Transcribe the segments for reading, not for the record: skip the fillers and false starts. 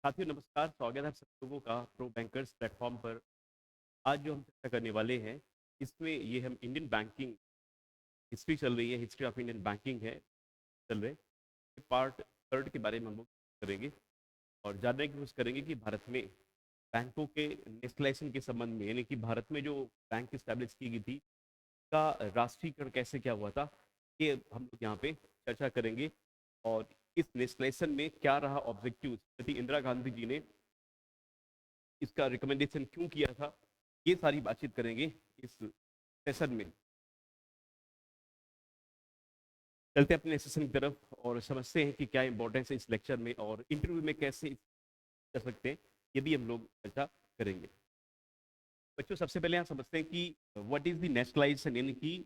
साथियों नमस्कार, स्वागत है आप सब लोगों का प्रो बैंकर्स प्लेटफॉर्म पर। आज जो हम चर्चा करने वाले हैं, इसमें ये हम इंडियन बैंकिंग हिस्ट्री चल रही है, हिस्ट्री ऑफ इंडियन बैंकिंग है चल रहे पार्ट थर्ड के बारे में हम लोग करेंगे और जानने की कोशिश करेंगे कि भारत में बैंकों के नेशनलाइजेशन के संबंध में, यानी कि भारत में जो बैंक स्टैब्लिश की गई थी का राष्ट्रीयकरण कैसे क्या हुआ था, ये हम लोग यहाँ पे चर्चा करेंगे। और इस नेशनलाइजेशन में क्या रहा ऑब्जेक्टिव, श्रीमती इंदिरा गांधी जी ने इसका रिकमेंडेशन क्यों किया था, ये सारी बातचीत करेंगे इस सेशन में। चलते हैं अपने सेशन की तरफ और समझते हैं कि क्या इंपॉर्टेंस है इस लेक्चर में और इंटरव्यू में कैसे कर सकते हैं, ये भी हम लोग चर्चा करेंगे। बच्चों सबसे पहले यहाँ समझते हैं कि व्हाट इज द नेशनलाइजेशन, यानी कि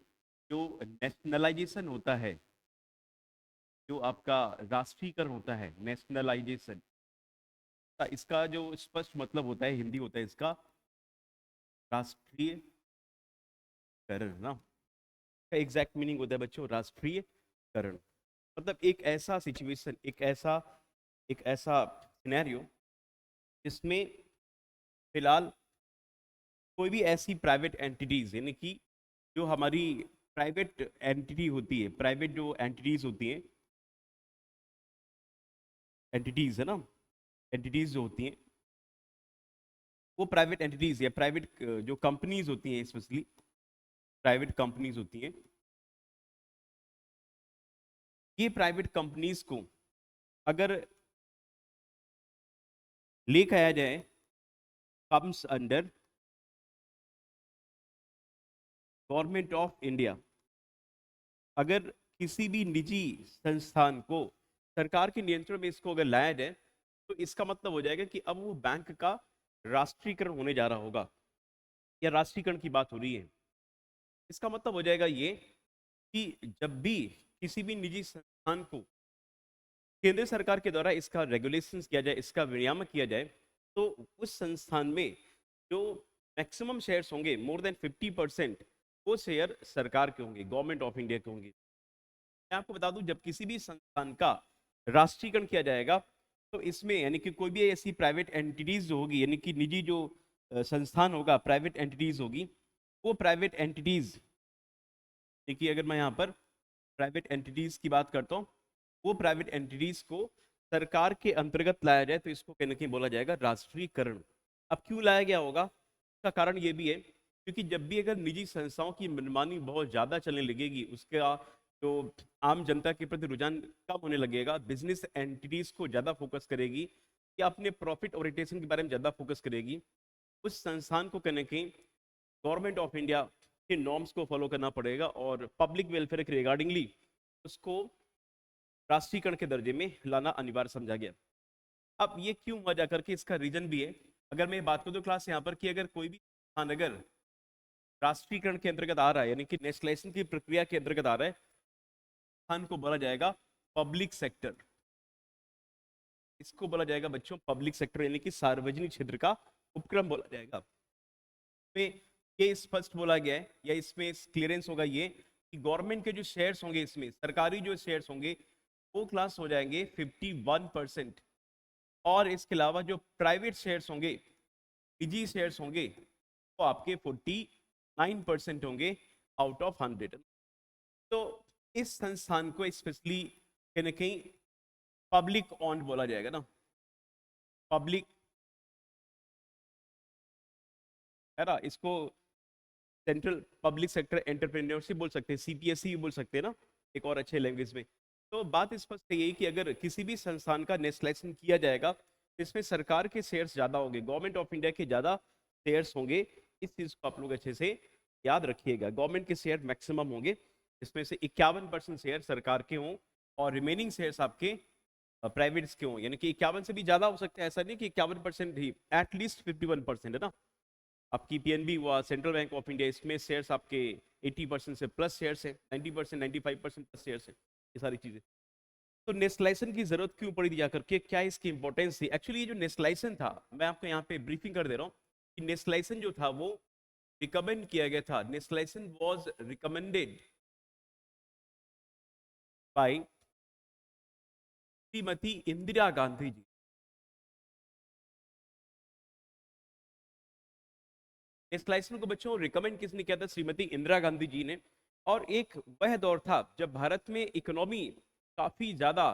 जो नेशनलाइजेशन होता है, जो आपका राष्ट्रीयकरण होता है, नेशनलाइजेशन का इसका जो स्पष्ट मतलब होता है, हिंदी होता है इसका राष्ट्रीयकरण ना, का एग्जैक्ट मीनिंग होता है बच्चों राष्ट्रीयकरण। मतलब एक ऐसा सिचुएशन, एक ऐसा सिनेरियो जिसमें फिलहाल कोई भी ऐसी प्राइवेट एंटिटीज, यानी कि जो हमारी प्राइवेट एंटिटी होती है, प्राइवेट जो एंटिटीज होती हैं, एंटिटीज है ना, एंटिटीज जो होती हैं वो प्राइवेट एंटिटीज या प्राइवेट जो कंपनीज होती हैं, स्पेशली प्राइवेट कंपनीज होती हैं, ये प्राइवेट कंपनीज को अगर लेकर आया जाए, comes under government of India. अगर किसी भी निजी संस्थान को सरकार के नियंत्रण में इसको अगर लाया जाए, तो इसका मतलब हो जाएगा कि अब वो बैंक का राष्ट्रीयकरण होने जा रहा होगा या राष्ट्रीयकरण की बात हो रही है। इसका मतलब हो जाएगा ये कि जब भी किसी भी निजी संस्थान को केंद्र सरकार के द्वारा इसका रेगुलेशंस किया जाए, इसका विनियामक किया जाए, तो उस संस्थान में जो मैक्सिमम शेयर्स होंगे, मोर देन 50%, वो शेयर सरकार के होंगे, गवर्नमेंट ऑफ इंडिया के होंगे। मैं आपको बता दूं, जब किसी भी संस्थान का राष्ट्रीयकरण किया जाएगा, तो इसमें यानी कि कोई भी ऐसी प्राइवेट एंटिटीज जो होगी, यानी कि निजी जो संस्थान होगा, प्राइवेट एंटिटीज होगी, वो प्राइवेट एंटिटीज, देखिए अगर मैं यहाँ पर प्राइवेट एंटिटीज की बात करता हूँ, वो प्राइवेट एंटिटीज को सरकार के अंतर्गत लाया जाए तो इसको कहीं ना कहीं बोला जाएगा राष्ट्रीयकरण। अब क्यों लाया गया होगा, इसका कारण ये भी है क्योंकि जब भी अगर निजी संस्थाओं की मनमानी बहुत ज़्यादा चलने लगेगी, उसका जो आम जनता के प्रति रुझान कम होने लगेगा, बिजनेस एंटिटीज को ज़्यादा फोकस करेगी या अपने प्रॉफिट ओरिएंटेशन के बारे में ज़्यादा फोकस करेगी, उस संस्थान को कहीं ना कहीं गवर्नमेंट ऑफ इंडिया के नॉर्म्स को फॉलो करना पड़ेगा और पब्लिक वेलफेयर के रिगार्डिंगली उसको राष्ट्रीयकरण के दर्जे में लाना अनिवार्य समझा गया। अब ये क्यों हुआ जाकर के, इसका रीजन भी है। अगर मैं बात करूँ तो क्लास यहाँ पर कि अगर कोई भी स्थान अगर राष्ट्रीयकरण के अंतर्गत आ रहा है, यानी कि नेशनलाइजेशन की प्रक्रिया के अंतर्गत आ रहा है, स्थान को बोला जाएगा पब्लिक सेक्टर। इसको बोला जाएगा बच्चों पब्लिक सेक्टर, यानी कि सार्वजनिक क्षेत्र का उपक्रम बोला जाएगा। में ये स्पष्ट बोला गया है या इसमें क्लियरेंस होगा ये कि गवर्नमेंट के जो शेयर्स होंगे, इसमें सरकारी जो शेयर्स होंगे वो क्लास हो जाएंगे 51%, और इसके अलावा जो प्राइवेट शेयर्स होंगे, निजी शेयर्स होंगे, वो आपके 49% होंगे आउट ऑफ 100। तो इस संस्थान को स्पेशली कहीं ना कहीं पब्लिक ऑन्ड बोला जाएगा ना, पब्लिक है ना, इसको सेंट्रल पब्लिक सेक्टर एंटरप्रेन्योरशिप बोल सकते हैं, सीपीएससी भी बोल सकते हैं ना, एक और अच्छे लैंग्वेज में। तो बात स्पष्ट यही कि अगर किसी भी संस्थान का नेशनलाइजेशन किया जाएगा, तो इसमें सरकार के शेयर्स ज्यादा होंगे, गवर्नमेंट ऑफ इंडिया के ज्यादा शेयर्स होंगे। इस चीज को आप लोग अच्छे से याद रखिएगा। गवर्नमेंट के शेयर मैक्सिमम होंगे, इसमें से 51% शेयर सरकार के हों और रिमेनिंग शेयर्स आपके प्राइवेट्स के हों, यानी कि 51 से भी ज्यादा हो सकते हैं, ऐसा नहीं कि 51% ही, एटलीस्ट 51% है ना। आपकी पीएनबी हुआ, सेंट्रल बैंक ऑफ इंडिया, इसमें शेयर्स आपके 80% से प्लस शेयर्स है, 90%, 95% प्लस शेयर्स है, ये सारी चीजें। तो नेशनलाइजेशन की जरूरत क्यों पड़ी जा करके, क्या इसकी इंपॉर्टेंस थी? एक्चुअली ये जो नेशनलाइजेशन था, मैं आपको यहाँ पे ब्रीफिंग कर दे रहा हूँ कि नेशनलाइजेशन जो था वो रिकमेंड किया गया था, nationalization was recommended by Shrimati Indira Gandhi ji. Nationalization को बच्चों रिकमेंड किसने किया था? श्रीमती इंदिरा गांधी जी ने। और एक वह दौर था जब भारत में इकोनॉमी काफी ज्यादा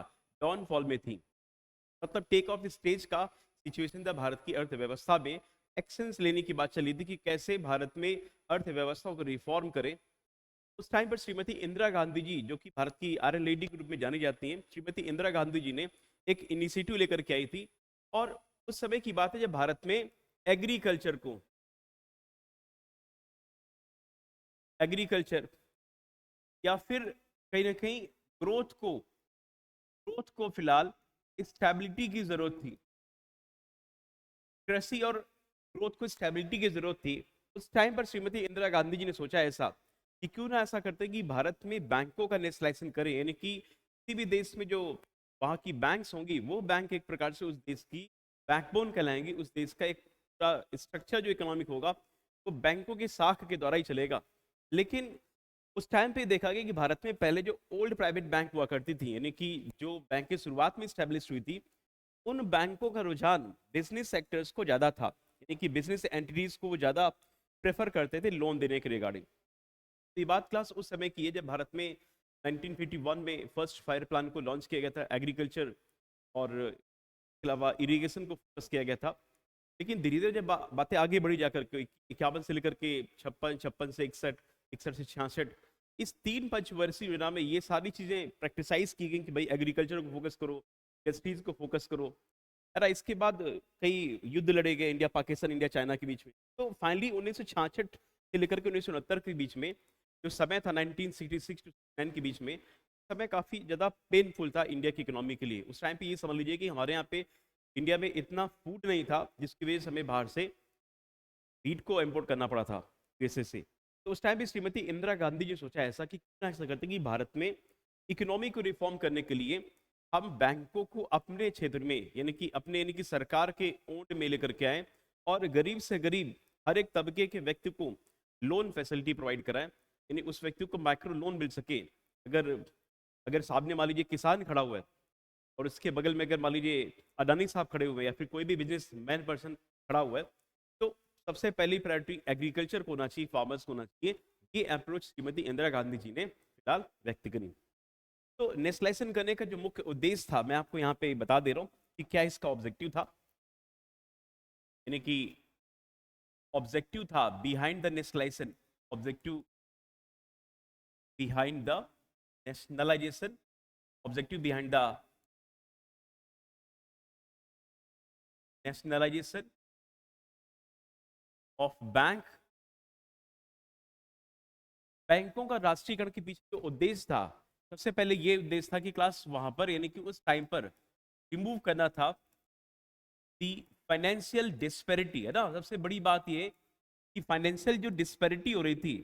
डाउनफॉल में थी, मतलब टेक ऑफ स्टेज का सिचुएशन था भारत की अर्थव्यवस्था में। एक्शंस लेने की बात चली थी कि कैसे भारत में अर्थव्यवस्था को रिफॉर्म करें। उस टाइम पर श्रीमती इंदिरा गांधी जी, जो कि भारत की आयरन लेडी के रूप में जानी जाती हैं, श्रीमती इंदिरा गांधी जी ने एक इनिशिएटिव लेकर के आई थी। और उस समय की बात है जब भारत में एग्रीकल्चर को एग्रीकल्चर या फिर कहीं ना कहीं ग्रोथ को ग्रोथ को फिलहाल स्टेबिलिटी की जरूरत थी। कृषि और ग्रोथ को स्टेबिलिटी की जरूरत थी। उस टाइम पर श्रीमती इंदिरा गांधी जी ने सोचा ऐसा कि क्यों ना ऐसा करते कि भारत में बैंकों का नेशनलाइजेशन करें, यानी कि किसी भी देश में जो वहाँ की बैंक्स होंगी वो बैंक एक प्रकार से उस देश की बैकबोन कहलाएंगी। उस देश का एक पूरा स्ट्रक्चर जो इकोनॉमिक होगा वो बैंकों की शाख के द्वारा ही चलेगा। लेकिन उस टाइम पे देखा गया कि भारत में पहले जो ओल्ड प्राइवेट बैंक हुआ करती थी, यानी कि जो बैंक की शुरुआत में स्टैब्लिश हुई थी, उन बैंकों का रुझान बिजनेस सेक्टर्स को ज्यादा था, यानी कि बिजनेस एंटिटीज को वो ज्यादा प्रेफर करते थे लोन देने के रिगार्डिंग। तो ये बात क्लास उस समय की है जब भारत में 1951 में फर्स्ट फायर प्लान को लॉन्च किया गया था, एग्रीकल्चर और इसके अलावा इरिगेशन को फोकस किया गया था। लेकिन धीरे धीरे जब बातें आगे बढ़ी जाकर के 51 से लेकर के 56, 56 से 61, 61 से 66, इस 3 पंचवर्षीय योजना में ये सारी चीजें प्रैक्टिसाइज की गई कि भाई एग्रीकल्चर को फोकस करो, इंडस्ट्रीज को फोकस करो। अरे इसके बाद कई युद्ध लड़े गए इंडिया पाकिस्तान, इंडिया चाइना के बीच में। तो फाइनली 1966 से लेकर के 1969 के बीच में जो समय था 1966 टू 9 के बीच में, समय काफी ज्यादा पेनफुल था इंडिया की इकोनॉमी के लिए। उस टाइम पे ये समझ लीजिए कि हमारे यहाँ पे इंडिया में इतना फूड नहीं था जिसकी वजह से हमें बाहर से वीट को इम्पोर्ट करना पड़ा था यूएसए से। तो उस टाइम पे श्रीमती इंदिरा गांधी जी ने सोचा ऐसा कि क्यों ना ऐसा करते कि भारत में इकोनॉमी को रिफॉर्म करने के लिए हम बैंकों को अपने क्षेत्र में, यानी कि अपने यानी कि सरकार के ओन में लेकर के आए और गरीब से गरीब हर एक तबके के व्यक्ति को लोन फैसिलिटी प्रोवाइड कराएं, यानी उस व्यक्ति को माइक्रो लोन मिल सके। अगर अगर सामने मान लीजिए किसान खड़ा हुआ है और उसके बगल में अगर मान लीजिए अडानी साहब खड़े हुए हैं या फिर कोई भी बिजनेस मैन पर्सन खड़ा हुआ है, तो सबसे पहली प्रायोरिटी एग्रीकल्चर को होना चाहिए, फार्मर्स को होना चाहिए। ये अप्रोच श्रीमती इंदिरा गांधी जी ने फिलहाल व्यक्त करी। तो नेशनलाइजेशन करने का जो मुख्य उद्देश्य था मैं आपको यहाँ पे बता दे रहा हूँ कि क्या इसका ऑब्जेक्टिव था, यानी कि ऑब्जेक्टिव था behind the nationalisation, objective behind the nationalisation, objective behind the nationalisation of bank. बैंकों का राष्ट्रीयकरण के पीछे जो उद्देश्य था, सबसे पहले ये उद्देश्य था कि क्लास वहां पर, यानी कि उस टाइम पर रिमूव करना था दी फाइनेंशियल डिस्पेरिटी, है ना। सबसे बड़ी बात ये कि फाइनेंशियल जो डिस्पेरिटी हो रही थी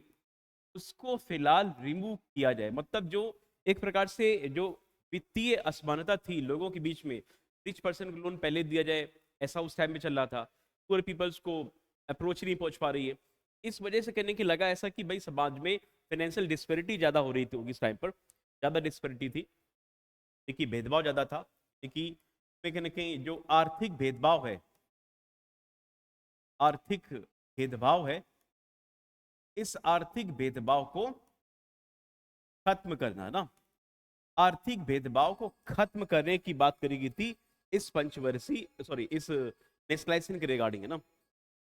उसको फिलहाल रिमूव किया जाए। मतलब जो एक प्रकार से जो वित्तीय असमानता थी लोगों के बीच में, रिच पर्सन को लोन पहले दिया जाए, ऐसा उस टाइम में चल रहा था। पुअर पीपल्स को अप्रोच नहीं पहुंच पा रही है। इस वजह से कहने की लगा ऐसा कि भाई समाज में फाइनेंशियल डिस्पेरिटी ज्यादा हो रही थी, इस टाइम पर ज्यादा डिस्पेरिटी थी, देखिए भेदभाव ज्यादा था। देखिए कहीं ना कहीं जो आर्थिक भेदभाव है, आर्थिक भेदभाव है, इस आर्थिक भेदभाव को खत्म करना है ना। आर्थिक भेदभाव को खत्म करने की बात करी गई थी इस पंचवर्षीय सॉरी इस नेशनलाइजेशन के रिगार्डिंग, है ना।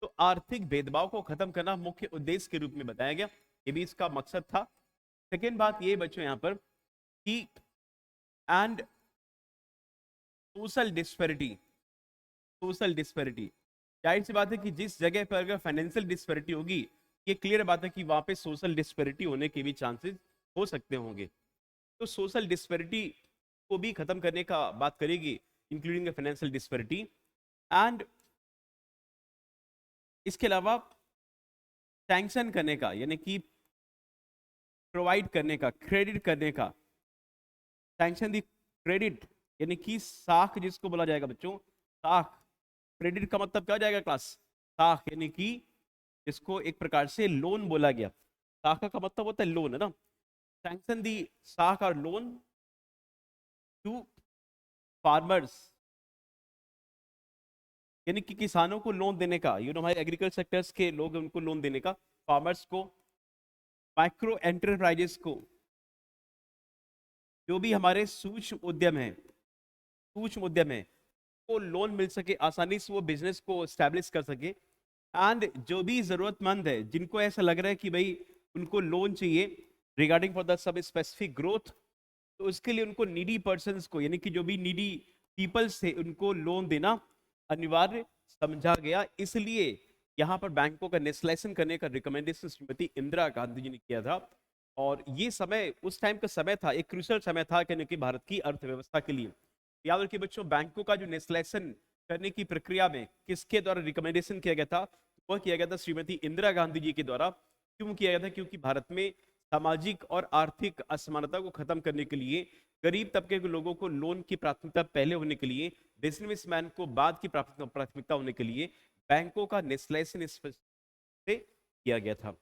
तो आर्थिक भेदभाव को खत्म करना मुख्य उद्देश्य के रूप में बताया गया, ये भी इसका मकसद था। सेकेंड बात ये बच्चों यहां पर कि and social disparity, social disparity, जाहिर सी बात है कि जिस जगह पर अगर फाइनेंशियल डिस्पेरिटी होगी, ये क्लियर बात है कि वहां पे सोशल डिस्पेरिटी होने के भी चांसेस हो सकते होंगे। तो सोशल डिस्पेरिटी को भी खत्म करने का बात करेगी, इंक्लूडिंग फाइनेंशियल डिस्पेरिटी। एंड इसके अलावा सैंक्शन करने का, यानी कि प्रोवाइड करने का, क्रेडिट करने का, सैंक्शन दी क्रेडिट, यानी कि साख जिसको बोला जाएगा बच्चों, साख। क्रेडिट का मतलब क्या हो जाएगा क्लास? साख, यानी कि इसको एक प्रकार से लोन बोला गया। साख का मतलब होता है लोन, है ना। सैंक्शन दी साख और लोन टू फार्मर्स यानी कि किसानों को लोन देने का, हमारे एग्रीकल्चर सेक्टर्स के लोग हैं, उनको लोन देने का, फार्मर्स को, माइक्रो एंटरप्राइजेस को, जो भी हमारे सूक्ष्म उद्यम है को लोन मिल सके, आसानी से वो बिजनेस को स्टैब्लिश कर सके। एंड जो भी जरूरतमंद है, जिनको ऐसा लग रहा है कि भाई उनको लोन चाहिए regarding for the sub specific growth, तो उसके लिए उनको नीडी पर्सन्स को, यानी कि जो भी नीडी पीपल्स थे, उनको लोन देना अनिवार्य समझा गया। इसलिए यहाँ पर बैंकों का नेशनलाइजेशन करने का रिकमेंडेशन श्रीमती इंदिरा गांधी जी ने किया था। और ये समय उस टाइम का समय था, एक क्रूशल समय था कहने की भारत की अर्थव्यवस्था के लिए। याद रखिए बच्चों, बैंकों का जो नेशनलाइजेशन करने की प्रक्रिया में किसके द्वारा रिकमेंडेशन किया गया था? वह किया गया था श्रीमती इंदिरा गांधी जी के द्वारा। क्यों किया गया था? क्योंकि भारत में सामाजिक और आर्थिक असमानता को खत्म करने के लिए, गरीब तबके के लोगों को लोन की प्राथमिकता पहले होने के लिए, बिजनेसमैन को बाद की प्राथमिकता होने के लिए बैंकों का नेशनलाइजेशन इस से किया गया था।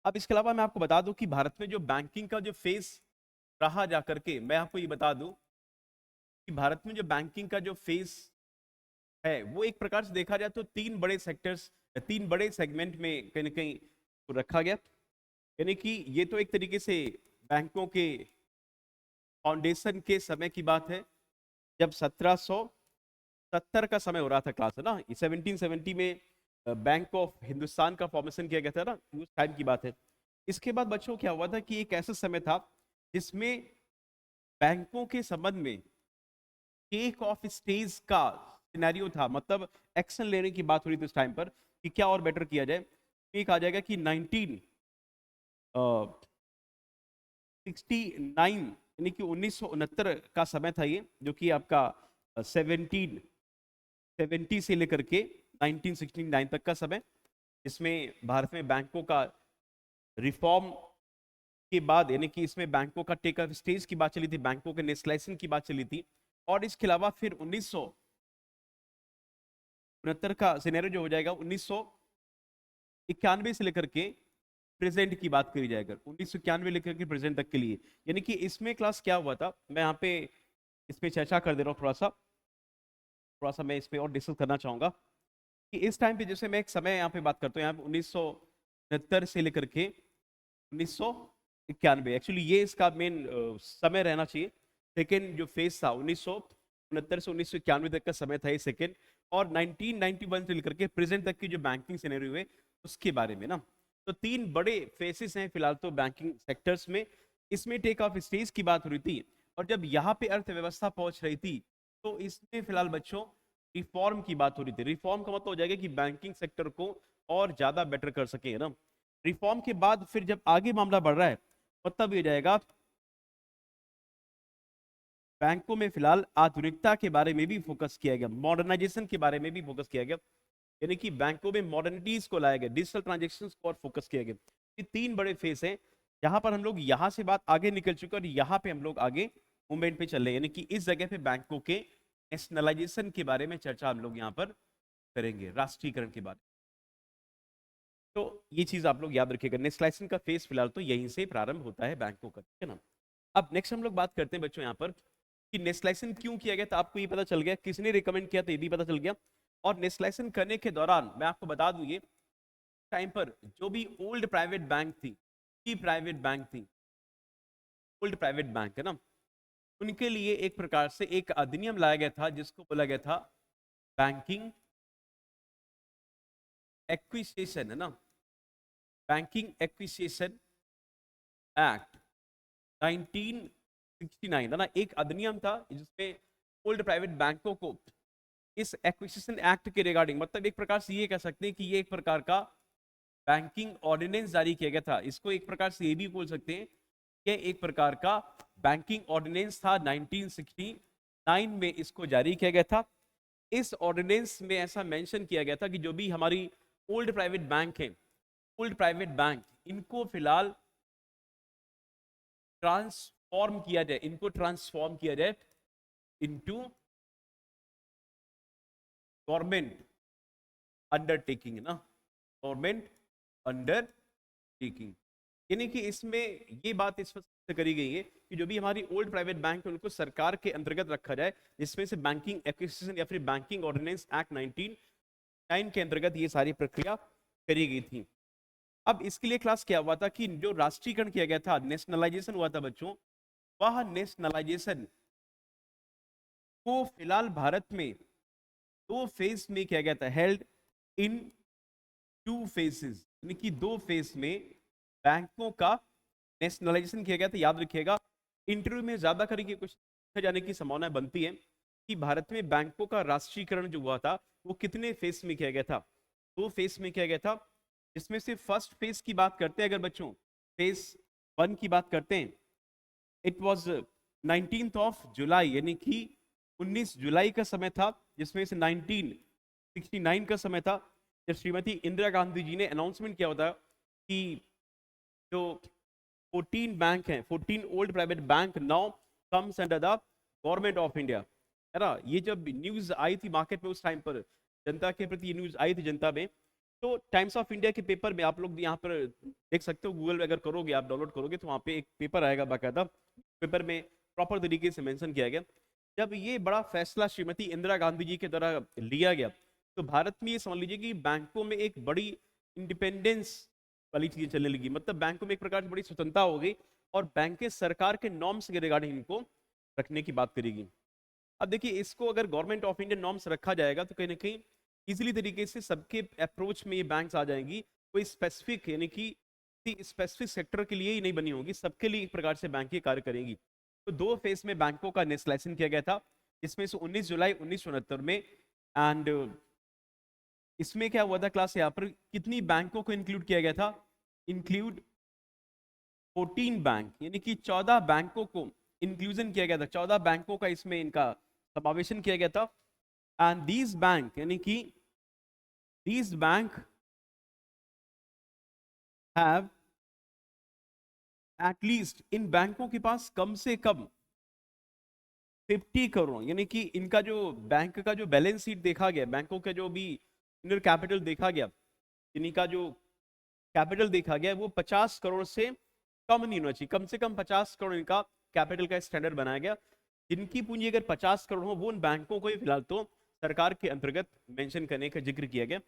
अब इसके अलावा मैं आपको बता दूं कि भारत में जो बैंकिंग का जो फेस रहा जाकर के, मैं आपको ये बता दूं कि भारत में जो बैंकिंग का जो फेस है, वो एक प्रकार से देखा जाए तो तीन बड़े सेक्टर्स, तीन बड़े सेगमेंट में कहीं ना कहीं रखा गया। यानी कि ये तो एक तरीके से बैंकों के फाउंडेशन के समय की बात है, जब 1770 का समय हो रहा था, क्लास है ना, 1770 में बैंक ऑफ हिंदुस्तान का फॉर्मेशन किया गया था ना, उस टाइम की बात है। इसके बाद बच्चों क्या हुआ था कि एक ऐसा समय था जिसमें बैंकों के संबंध में टेक ऑफ स्टेज का सिनेरियो था, मतलब एक्शन लेने की बात हो रही थी उस टाइम पर कि क्या और बेटर किया जाए। एक आ जाएगा कि 1969, यानी कि 1969 का समय था ये, जो कि आपका 1770 से लेकर के 1969 तक का समय, इसमें भारत में बैंकों का रिफॉर्म के बाद, यानी कि इसमें बैंकों का टेक ऑफ स्टेज की बात चली थी, बैंकों के नेशनलाइजेशन की बात चली थी। और इसके अलावा फिर 1969 का सिनेरियो जो हो जाएगा 1991 से लेकर के प्रेजेंट की बात करी जाएगा, 1991 लेकर के प्रेजेंट तक के लिए। यानी कि इसमें क्लास क्या हुआ था, मैं यहाँ पे इस पे चर्चा कर दे रहा हूँ, थोड़ा सा मैं इस पे और डिस्कस करना चाहूंगा कि इस टाइम पे, जैसे मैं एक समय यहाँ पे बात करता हूँ, यहाँ पे 1969 से लेकर के 1991, एक्चुअली ये इसका मेन समय रहना चाहिए। सेकेंड जो फेज था 1969 से 1991 तक का समय था ये सेकेंड। और 1991 से लेकर के प्रेजेंट तक की जो बैंकिंग सिनेरियो है उसके बारे में ना, तो तीन बड़े फेसेस हैं फिलहाल तो बैंकिंग सेक्टर्स में। इसमें टेक ऑफ स्टेज की बात हो रही थी, और जब यहाँ पे अर्थव्यवस्था पहुंच रही थी, तो इसमें फिलहाल बच्चों रिफॉर्म की बात हो रही थी। रिफॉर्म का मतलब हो जाएगा कि बैंकिंग सेक्टर को और ज्यादा बेटर कर सके ना। रिफॉर्म के बाद फिर जब आगे मामला बढ़ रहा है, मतलब ये जाएगा बैंकों में फिलहाल आधुनिकता के बारे में भी फोकस किया गया, मॉडर्नाइजेशन के बारे में भी फोकस किया गया, यानी कि बैंकों में मॉडर्निटीज को लाया गया, डिजिटल ट्रांजेक्शन को और फोकस किया गया। ये तीन बड़े फेस हैं जहां पर हम लोग यहां से बात आगे निकल चुके और यहाँ पे हम लोग आगे मूवमेंट पे चल रहे हैं, यानी कि इस जगह पे बैंकों के नेशनलाइजेशन के बारे में चर्चा हम लोग यहाँ पर करेंगे, राष्ट्रीयकरण के बारे में। तो ये चीज आप लोग याद रखिएगा, नेशनलाइजेशन का फेस फिलहाल तो यहीं से प्रारंभ होता है बैंकों का, ठीक है ना। अब नेक्स्ट हम लोग बात करते हैं बच्चों यहाँ पर कि नेशनलाइजेशन क्यों किया गया, तो आपको ये पता चल गया, किसने रिकमेंड किया तो ये भी पता चल गया। और नेशनलाइजेशन करने के दौरान मैं आपको बता दूं, ये टाइम पर जो भी ओल्ड प्राइवेट बैंक थी, की प्राइवेट बैंक थी, ओल्ड प्राइवेट बैंक है ना, उनके लिए एक प्रकार से एक अधिनियम लाया गया था जिसको बोला गया था बैंकिंग एक्विजिशन, है ना, बैंकिंग एक्विजिशन एक्ट 1969, है ना, एक अधिनियम था जिसमें ओल्ड प्राइवेट बैंकों को इस एक्विजिशन एक्ट के रिगार्डिंग, मतलब एक प्रकार से ये कह सकते हैं कि ये एक प्रकार का बैंकिंग ऑर्डिनेंस जारी किया गया था। इसको एक प्रकार से ये भी बोल सकते हैं कि एक प्रकार का बैंकिंग ऑर्डिनेंस था, 1969 में इसको जारी किया गया था। इस ऑर्डिनेंस में ऐसा मेंशन किया गया था कि जो भी हमारी ओल्ड प्राइवेट बैंक है, ओल्ड प्राइवेट बैंक, इनको फिलहाल ट्रांसफॉर्म किया जाए, इनको ट्रांसफॉर्म किया जाए इनटू गवर्नमेंट अंडरटेकिंग, ना, गवर्नमेंट अंडरटेकिंग। यानी कि इसमें ये बात स्पष्ट करी गई है कि जो भी हमारी ओल्ड प्राइवेट बैंक है उनको सरकार के अंतर्गत रखा जाए, जिसमें से बैंकिंग एक्विजिशन या फिर बैंकिंग ऑर्डिनेंस एक्ट 1909 के अंतर्गत ये सारी प्रक्रिया करी गई थी। अब इसके लिए क्लास क्या हुआ था कि जो राष्ट्रीयकरण किया गया था, नेशनलाइजेशन हुआ था बच्चों, वह नेशनलाइजेशन को फिलहाल भारत में दो फेज में किया गया था, हेल्ड इन टू फेजेस, यानी कि दो फेज में बैंकों का नेशनलाइजेशन किया गया था। याद रखिएगा, इंटरव्यू में ज्यादा करेंगे कुछ जाने की संभावना बनती है कि भारत में बैंकों का राष्ट्रीयकरण जो हुआ था वो कितने फेज में किया गया था। दो फेज में किया गया था, जिसमें से फर्स्ट फेज की बात करते हैं अगर बच्चों, फेज 1 की बात करते हैं, इट वॉज 19th ऑफ जुलाई, यानी कि 19 जुलाई का समय था, जिसमें से 1969 का समय था जब श्रीमती इंदिरा गांधी जी ने अनाउंसमेंट किया होता कि जो 14 बैंक हैं, 14 old private bank now comes under the government of India, है ना। ये जब न्यूज आई थी मार्केट में उस टाइम पर, जनता के प्रति ये न्यूज आई थी जनता में, तो टाइम्स ऑफ इंडिया के पेपर में आप लोग यहाँ पर देख सकते हो, गूगल में अगर करोगे, आप डाउनलोड करोगे तो वहाँ पे एक पेपर आएगा बाकायदा, पेपर में प्रॉपर तरीके से मेंशन किया गया। जब ये बड़ा फैसला श्रीमती इंदिरा गांधी जी के द्वारा लिया गया, तो भारत में ये समझ लीजिए कि बैंकों में एक बड़ी इंडिपेंडेंस वाली चीजें चलने लगी, मतलब बैंकों में एक प्रकार से बड़ी स्वतंत्रता हो गई और बैंकें सरकार के नॉर्म्स के रिगार्डिंग इनको रखने की बात करेगी। अब देखिए, इसको अगर गवर्नमेंट ऑफ इंडिया नॉर्म्स रखा जाएगा तो कहीं ना कहीं इजीली तरीके से सबके अप्रोच में ये बैंक्स आ जाएंगी, कोई स्पेसिफिक यानी कि स्पेसिफिक सेक्टर के लिए ही नहीं बनी होगी, सबके लिए एक प्रकार से बैंक कार्य करेंगी। तो दो फेज में बैंकों का नेशनलाइजेशन किया गया था, इसमें से 19 जुलाई 1969 में। एंड इसमें क्या हुआ था क्लास, यहाँ पर कितनी बैंकों को इंक्लूड किया गया था, इंक्लूड 14 बैंक, यानी कि 14 बैंकों को इंक्लूजन किया गया था, 14 बैंकों का इसमें इनका समावेशन किया गया था। एंड दीज बैंक, यानी कि दीज बैंक हैव एटलीस्ट, इन बैंकों के पास कम से कम 50 करोड़, यानी कि इनका जो बैंक का जो बैलेंस शीट देखा गया, बैंकों का जो भी इनर कैपिटल देखा गया, इनका जो कैपिटल देखा गया वो 50 करोड़ से कम नहीं होना चाहिए, कम से कम 50 करोड़ इनका कैपिटल का स्टैंडर्ड बनाया गया। जिनकी पूंजी अगर 50 करोड़ हो वो उन बैंकों को ही फिलहाल तो सरकार के अंतर्गत मेंशन करने का जिक्र किया गया।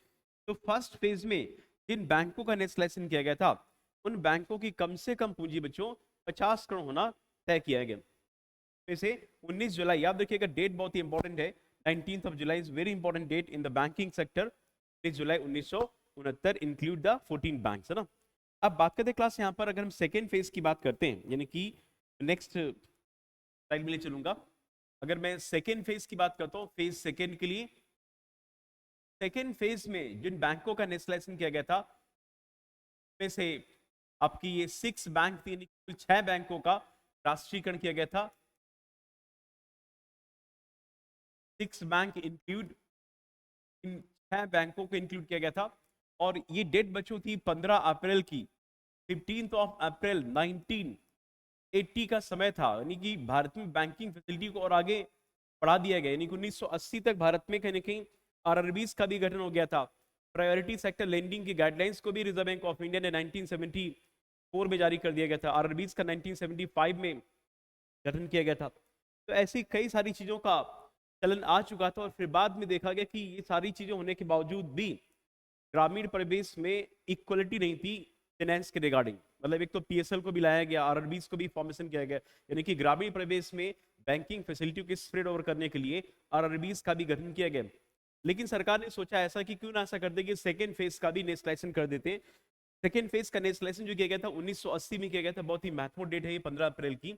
तो फर्स्ट फेज में जिन बैंकों का नेशनलाइजेशन किया गया था उन बैंकों की कम से कम पूंजी बच्चों 50 करोड़ होना तय किया गया। वैसे 19 जुलाई, याद रखिएगा डेट बहुत ही इंपॉर्टेंट है, 19th of July is very important date in the banking sector. 19 July 1969 include the 14 banks, है ना। अब बात करते हैं क्लास यहाँ पर, अगर हम सेकेंड फेज की बात करते हैं, यानी कि नेक्स्ट स्लाइड में ले चलूंगा, अगर मैं सेकेंड फेज की बात करता हूँ, फेज सेकेंड के लिए, सेकेंड फेज में जिन बैंकों का नेशनलाइजेशन किया गया था में से आपकी ये 6 बैंक थी, कुल 6 बैंकों का राष्ट्रीयकरण किया गया था। 6 बैंक इंक्लूड, इन 6 बैंकों को इंक्लूड किया गया था और ये डेट बच्चों थी 15 अप्रैल की, 15th ऑफ अप्रैल 1980 का समय था, यानी कि भारत में बैंकिंग फैसिलिटी को और आगे बढ़ा दिया गया, यानी कि 1980 तक भारत में कहीं ना कहीं आरआरबीज का भी गठन हो गया था। प्रायोरिटी सेक्टर लेंडिंग की गाइडलाइंस को भी रिजर्व बैंक ऑफ इंडिया ने 1974 में जारी कर दिया गया था, आरआरबीज का 1975 में गठन किया गया था। तो ऐसी कई सारी चीजों का चलन आ चुका था और फिर बाद में देखा गया कि ये सारी चीजें होने के बावजूद भी ग्रामीण परिवेश में इक्वलिटी नहीं थी फाइनेंस के रिगार्डिंग, मतलब एक तो पीएसएल को भी लाया गया, आरआरबीज को भी फॉर्मेशन किया गया, यानी कि ग्रामीण परिवेश में बैंकिंग फैसिलिटी को स्प्रेड ओवर करने के लिए आरआरबीज का भी गठन किया गया। लेकिन सरकार ने सोचा ऐसा कि क्यों ना ऐसा कर दे कि सेकेंड फेज का भी नेशनलाइजेशन कर देते। सेकेंड फेज का नेशनलाइजेशन जो किया गया था 1980 में किया गया था, बहुत ही महत्वपूर्ण डेट है ये 15 अप्रैल की,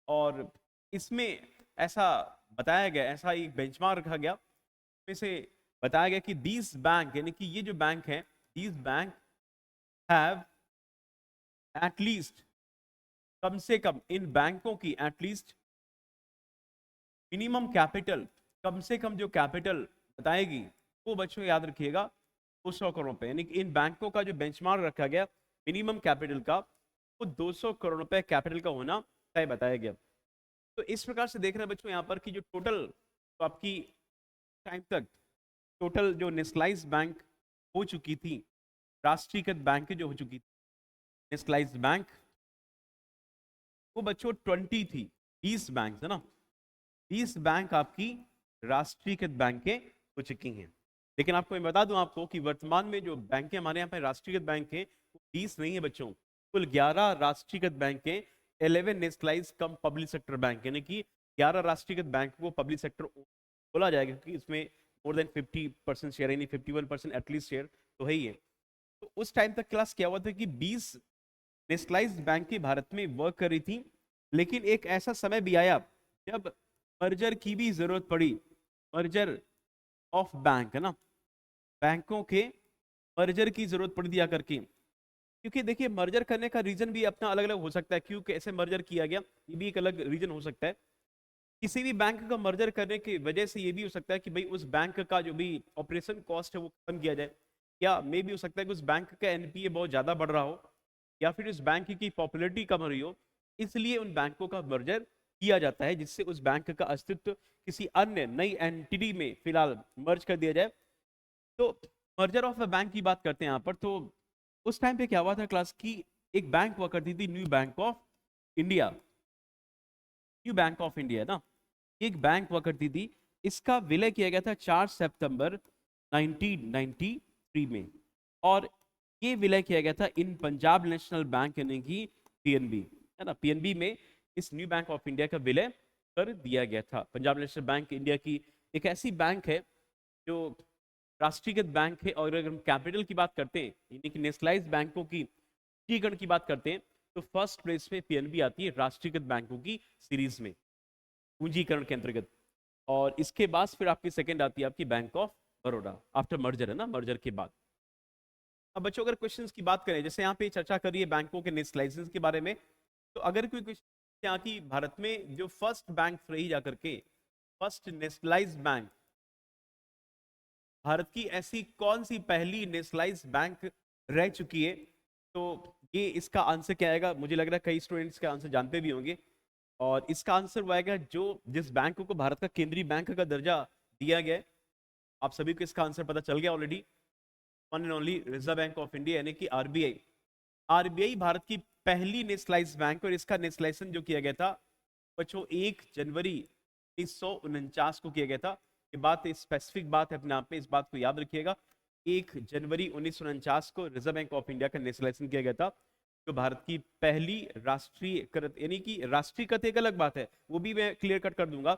और इसमें ऐसा बताया गया, ऐसा एक बेंचमार्क रखा गया, इसमें से बताया गया कि दीज बैंक, यानी कि ये जो बैंक है, दीज बैंक हैव एटलीस्ट, कम से कम इन बैंकों की एटलीस्ट मिनिमम कैपिटल, कम से कम जो कैपिटल बताएगी वो बच्चों याद रखिएगा 200 करोड़ रुपए, यानी कि इन बैंकों का जो बेंचमार्क रखा गया मिनिमम कैपिटल का वो 200 करोड़ रुपए कैपिटल का होना तय बताया गया। तो इस प्रकार से देख रहे हैं बच्चों यहाँ पर कि जो टोटल, तो आपकी टाइम तक टोटल जो नेशनलाइज बैंक हो चुकी थी, राष्ट्रीयकृत बैंक जो हो चुकी थी, नेशनलाइज्ड बैंक, वो बच्चों 20 थी, 20 बैंक है ना, 20 बैंक आपकी राष्ट्रीयकृत बैंकें हो चुकी हैं। लेकिन आपको मैं बता दूं आपको कि वर्तमान में जो बैंकें हमारे यहाँ पे राष्ट्रीयकृत बैंक हैं, 20 नहीं है बच्चों, कुल 11 राष्ट्रीयकृत बैंकें, 11 नेशनलाइज कम पब्लिक सेक्टर बैंक, यानी कि 11 राष्ट्रीयकृत बैंक को पब्लिक सेक्टर बोला जाएगा, क्योंकि इसमें मोर देन 50% शेयर, यानी 51% एटलीस्ट शेयर तो है ही है। तो उस टाइम तक क्लास क्या हुआ था कि 20 नेशनलाइज्ड बैंक भारत में वर्क कर रही थी, लेकिन एक ऐसा समय भी आया जब मर्जर की भी जरूरत पड़ी, मर्जर ऑफ बैंक है ना, बैंकों के मर्जर की जरूरत पड़ दिया करके। क्योंकि देखिए मर्जर करने का रीजन भी अपना अलग अलग हो सकता है, क्यों कैसे मर्जर किया गया ये भी एक अलग रीजन हो सकता है। किसी भी बैंक का मर्जर करने की वजह से ये भी हो सकता है कि भाई उस बैंक का जो भी ऑपरेशन कॉस्ट है वो कम किया जाए, या मे भी हो सकता है कि उस बैंक का एनपीए बहुत ज्यादा बढ़ रहा हो, या फिर उस बैंक की पॉपुलैरिटी कम हो रही हो, इसलिए उन बैंकों का मर्जर किया जाता है, जिससे उस बैंक का अस्तित्व किसी अन्य नई एंटिटी में फिलहाल मर्ज कर दिया जाए। तो मर्जर ऑफ अ बैंक की बात करते हैं यहाँ पर। तो उस टाइम पे क्या हुआ था क्लास की, एक बैंक हुआ करती थी new bank of India, new bank of India ना, एक बैंक हुआ करती थी, इसका विलय किया गया था 4 सितंबर 1993 में, और ये विलय किया गया था इन पंजाब नेशनल बैंक यानी कि पीएनबी है ना, पीएनबी में इस न्यू बैंक ऑफ इंडिया का विलय कर दिया गया था। पंजाब नेशनल बैंक इंडिया की एक ऐसी बैंक है जो राष्ट्रीयकृत बैंक है, और अगर हम कैपिटल की बात करते हैं यानी कि नेशनलाइज्ड बैंकों की पूंजीकरण की बात करते हैं, तो फर्स्ट प्लेस पे पीएनबी आती है राष्ट्रीयकृत बैंकों की सीरीज में पूंजीकरण के अंतर्गत। और इसके बाद फिर आपकी सेकंड आती है आपकी bank of Baroda after merger है ना, मर्जर के बाद। अब बच्चों अगर क्वेश्चंस की बात करें, जैसे यहाँ पे चर्चा करिए बैंकों के नेशनलाइजेशन के बारे में, तो अगर कोई क्वेश्चन यहाँ की भारत में जो फर्स्ट बैंक रही जाकर के फर्स्ट नेशनलाइज्ड बैंक, भारत की ऐसी कौन सी पहली नेशनलाइज्ड बैंक रह चुकी है, तो ये इसका आंसर क्या आएगा, मुझे लग रहा है कई स्टूडेंट्स का आंसर जानते भी होंगे, और इसका आंसर वो आएगा जो जिस बैंक को भारत का केंद्रीय बैंक का दर्जा दिया गया है। आप सभी को इसका आंसर पता चल गया already, one and only reserve bank of India यानी कि आरबीआई। आरबीआई भारत की पहली नेशनलाइज्ड बैंक, और इसका नेशनलाइजेशन जो किया गया था बच्चों 1 जनवरी 1949 को किया गया था। ये बात स्पेसिफिक बात है अपने आप में, इस बात को याद रखिएगा। 1 जनवरी 1949 को रिजर्व बैंक ऑफ इंडिया का नेशनलाइजेशन किया गया था, जो भारत की पहली राष्ट्रीयकृत, यानी कि राष्ट्रीयकृत एक अलग बात है, वो भी मैं क्लियर कट कर दूंगा।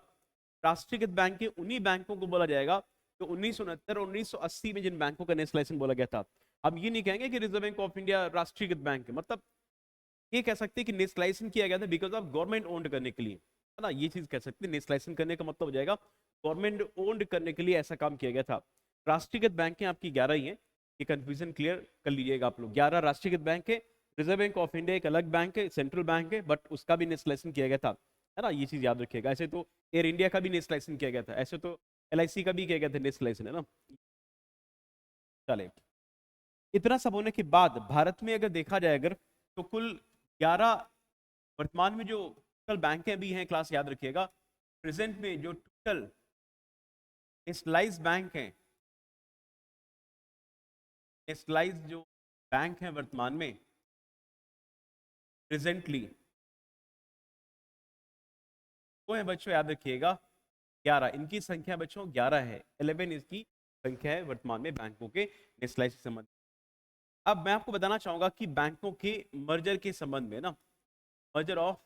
राष्ट्रीयकृत बैंक के उन्हीं बैंकों को बोला जाएगा तो 1969 और 1980 में जिन बैंकों का नेशनलाइजेशन बोला गया था। अब ये नहीं कहेंगे कि रिजर्व बैंक ऑफ इंडिया राष्ट्रीयकृत बैंक है, मतलब ये कह सकते हैं कि नेशनलाइजेशन किया गया था बिकॉज ऑफ गवर्नमेंट ओन्ड करने के लिए, है ना, ये चीज कह सकते हैं। नेशनलाइजेशन करने का मतलब हो जाएगा गवर्नमेंट ओन्ड करने के लिए ऐसा काम किया गया था। राष्ट्रीयकृत बैंक आपकी 11 ही है, ये कंफ्यूजन क्लियर कर लीजिएगा आप लोग। 11 राष्ट्रीयकृत बैंक है, रिजर्व बैंक ऑफ इंडिया एक अलग बैंक है, सेंट्रल बैंक है, बट उसका भी नेशनलाइजेशन किया गया था, है ना, ये चीज याद रखिएगा। ऐसे तो एयर इंडिया का भी नेशनलाइजेशन किया गया था, ऐसे तो एलआईसी का भी किया गया था नेशनलाइजेशन, है ना। चले, इतना सब होने के बाद भारत में अगर देखा जाए अगर, तो कुल 11 वर्तमान में जो टोटल बैंकें भी हैं क्लास याद रखिएगा, प्रेजेंट में जो टोटल नेशनलाइज बैंक हैं, नेशनलाइज जो बैंक हैं वर्तमान में प्रेजेंटली, वो है बच्चों याद रखिएगा 11, इनकी संख्या बच्चों 11 है, 11 इसकी संख्या है वर्तमान में बैंकों के नेशनलाइज के संबंध। अब मैं आपको बताना चाहूंगा कि बैंकों के मर्जर के संबंध में ना, मर्जर ऑफ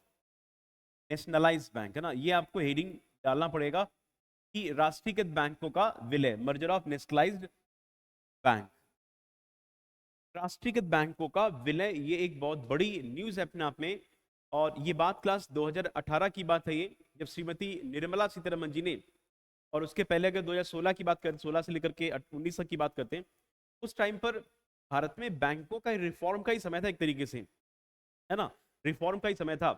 नेशनलाइज्ड बैंक है ना, ये आपको हेडिंग डालना पड़ेगा कि राष्ट्रीयकृत बैंकों का विलय, मर्जर ऑफ नेशनलाइज्ड बैंक, राष्ट्रीयकृत बैंकों का विलय, ये एक बहुत बड़ी न्यूज है अपने आप में। और ये बात क्लास 2018 की बात है ये, जब श्रीमती निर्मला सीतारमन जी ने, और उसके पहले अगर 2016 की बात करें, 16 से लेकर के 19 तक की बात करते हैं, उस टाइम पर भारत में बैंकों का रिफॉर्म का ही समय था एक तरीके से, है ना, रिफॉर्म का ही समय था,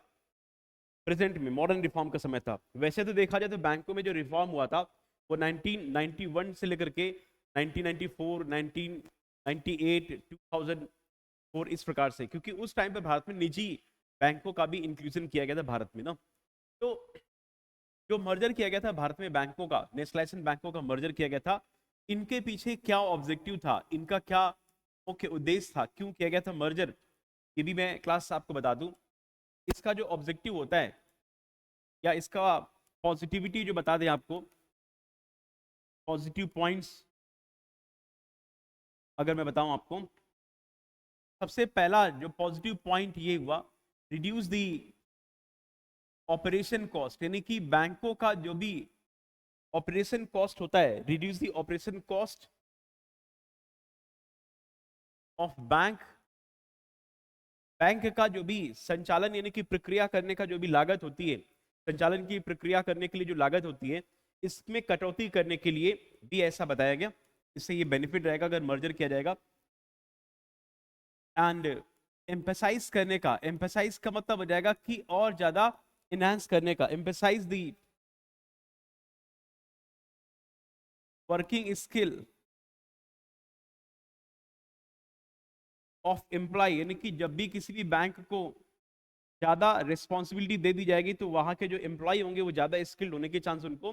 प्रेजेंट में मॉडर्न रिफॉर्म का समय था। वैसे तो देखा जाए तो बैंकों में जो रिफॉर्म हुआ था वो 1991 से लेकर के 1994, 1998, 2004 इस प्रकार से, क्योंकि उस टाइम पे भारत में निजी बैंकों का भी इंक्लूजन किया गया था भारत में ना। तो जो मर्जर किया गया था भारत में बैंकों का, नेशनलाइजेशन बैंकों का मर्जर किया गया था, इनके पीछे क्या ऑब्जेक्टिव था, इनका क्या मुख्य उद्देश्य था, क्यों किया गया था मर्जर, ये भी मैं क्लास आपको बता दूं, इसका जो ऑब्जेक्टिव होता है या इसका पॉजिटिविटी जो बता दें आपको, पॉजिटिव पॉइंट्स अगर मैं बताऊं आपको, सबसे पहला जो पॉजिटिव पॉइंट ये हुआ, रिड्यूस दी ऑपरेशन कॉस्ट, यानी कि बैंकों का जो भी ऑपरेशन कॉस्ट होता है, reduce the operation cost of bank, bank का जो भी संचालन यानी कि प्रक्रिया करने का जो भी लागत होती है, संचालन की प्रक्रिया करने के लिए जो लागत होती है, इसमें कटौती करने के लिए भी ऐसा बताया गया। इससे ये बेनिफिट रहेगा अगर मर्जर किया जाएगा। एंड एम्फेसाइज करने का, एम्फेसाइज का मतलब हो जाएगा कि और ज्यादा इनहांस करने का, emphasize the working skill of employ, यानी कि जब भी किसी भी बैंक को ज्यादा रिस्पॉन्सिबिलिटी दे दी जाएगी तो वहां के जो एम्प्लॉय होंगे वो ज्यादा स्किल्ड होने के चांस उनको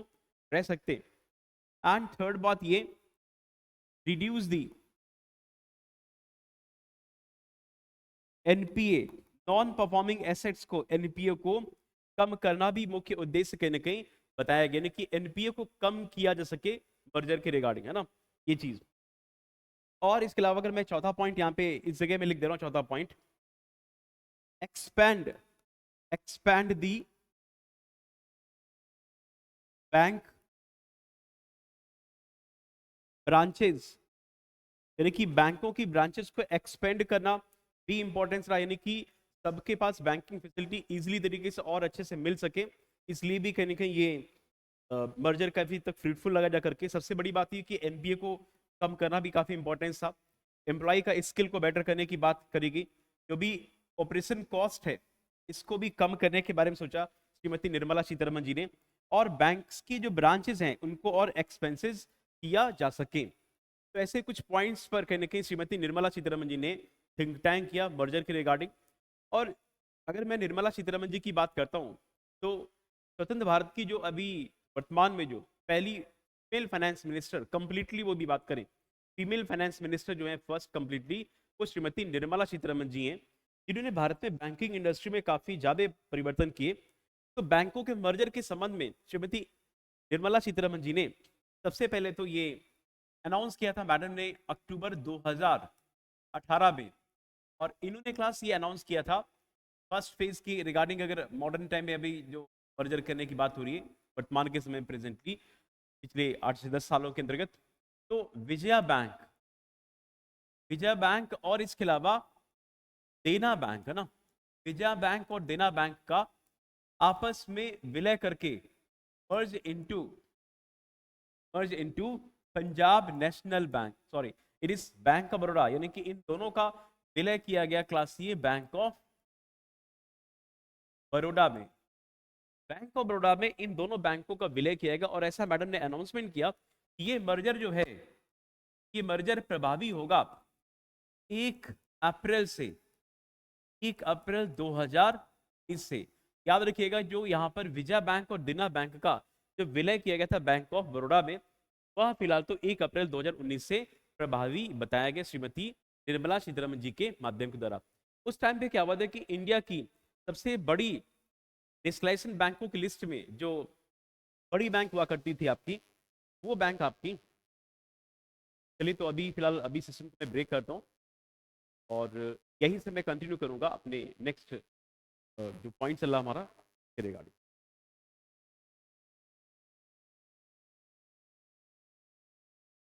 रह सकते। एंड थर्ड बात ये, reduce the NPA, non performing assets को, एनपीए को कम करना भी मुख्य उद्देश्य कहीं ना कहीं बताया गया, कि एनपीए को कम किया जा सके मर्जर के रिगार्डिंग, है ना ये चीज। और इसके अलावा अगर मैं चौथा पॉइंट यहाँ पे इस जगह में लिख दे रहा हूँ, चौथा पॉइंट, एक्सपैंड, एक्सपैंड दी बैंक ब्रांचेस, यानी कि बैंकों की ब्रांचेस को एक्सपेंड करना भी इंपॉर्टेंस रहा, यानी कि सबके पास बैंकिंग फैसिलिटी इजीली तरीके से और अच्छे से मिल सके, इसलिए भी कहीं ना कहीं ये मर्जर काफी तक फ्रूटफुल लगा जा करके। सबसे बड़ी बात ये कि एनपीए को कम करना भी काफी इंपॉर्टेंस था, एम्प्लॉय का स्किल को बेटर करने की बात करेगी, जो भी ऑपरेशन कॉस्ट है इसको भी कम करने के बारे में सोचा श्रीमती निर्मला सीतारमन जी ने, और बैंक्स की जो ब्रांचेस हैं उनको और एक्सपेंसेस किया जा सके। तो ऐसे कुछ पॉइंट्स पर कहीं ना कहीं श्रीमती निर्मला सीतारमन जी ने थिंक टैंक किया मर्जर के रिगार्डिंग। और अगर मैं निर्मला सीतारमन जी की बात करता हूँ तो स्वतंत्र भारत की जो अभी वर्तमान में जो पहली फीमेल फाइनेंस मिनिस्टर कंप्लीटली, वो भी बात करें फीमेल फाइनेंस मिनिस्टर जो है फर्स्ट कंप्लीटली, वो श्रीमती निर्मला सीतारमन जी हैं, जिन्होंने भारत में बैंकिंग इंडस्ट्री में काफी ज्यादा परिवर्तन किए। तो बैंकों के मर्जर के संबंध में श्रीमती निर्मला सीतारमन जी ने सबसे पहले तो ये अनाउंस किया था मैडम ने अक्टूबर 2018 में, और इन्होंने क्लास ये अनाउंस किया था फर्स्ट फेज की रिगार्डिंग, अगर मॉडर्न टाइम में अभी जो मर्जर करने की बात हो रही है वर्तमान के समय प्रेजेंटली पिछले 8 से 10 सालों के अंतर्गत, तो विजया बैंक, विजया बैंक और इसके अलावा देना बैंक, है ना, विजया बैंक और देना बैंक का आपस में विलय करके merge into Punjab national bank, sorry it is bank of Baroda, यानी कि इन दोनों का विलय किया गया क्लास ये बैंक ऑफ बड़ौदा में, बैंक ऑफ बड़ौदा में इन दोनों बैंकों का विलय किया गया। और ऐसा मैडम ने अनाउंसमेंट किया कि ये मर्जर जो है, ये मर्जर प्रभावी होगा 1 अप्रैल से, 1 अप्रैल 2020 से। याद रखिएगा जो यहाँ पर विजया बैंक और देना बैंक का जो विलय किया गया था बैंक ऑफ बड़ौदा में, वह फिलहाल तो 1 अप्रैल 2019 से प्रभावी बताया गया श्रीमती निर्मला सीतारमन जी के माध्यम के द्वारा। उस टाइम पे क्या हुआ था कि इंडिया की सबसे बड़ी डिस्कलाइजेशन बैंकों की लिस्ट में जो बड़ी बैंक हुआ करती थी आपकी, वो बैंक आपकी, चलिए तो अभी फिलहाल अभी सेशन को मैं ब्रेक करता हूँ और यहीं से मैं कंटिन्यू करूंगा अपने नेक्स्ट जो पॉइंट चल रहा हमारा रिगार्डिंग।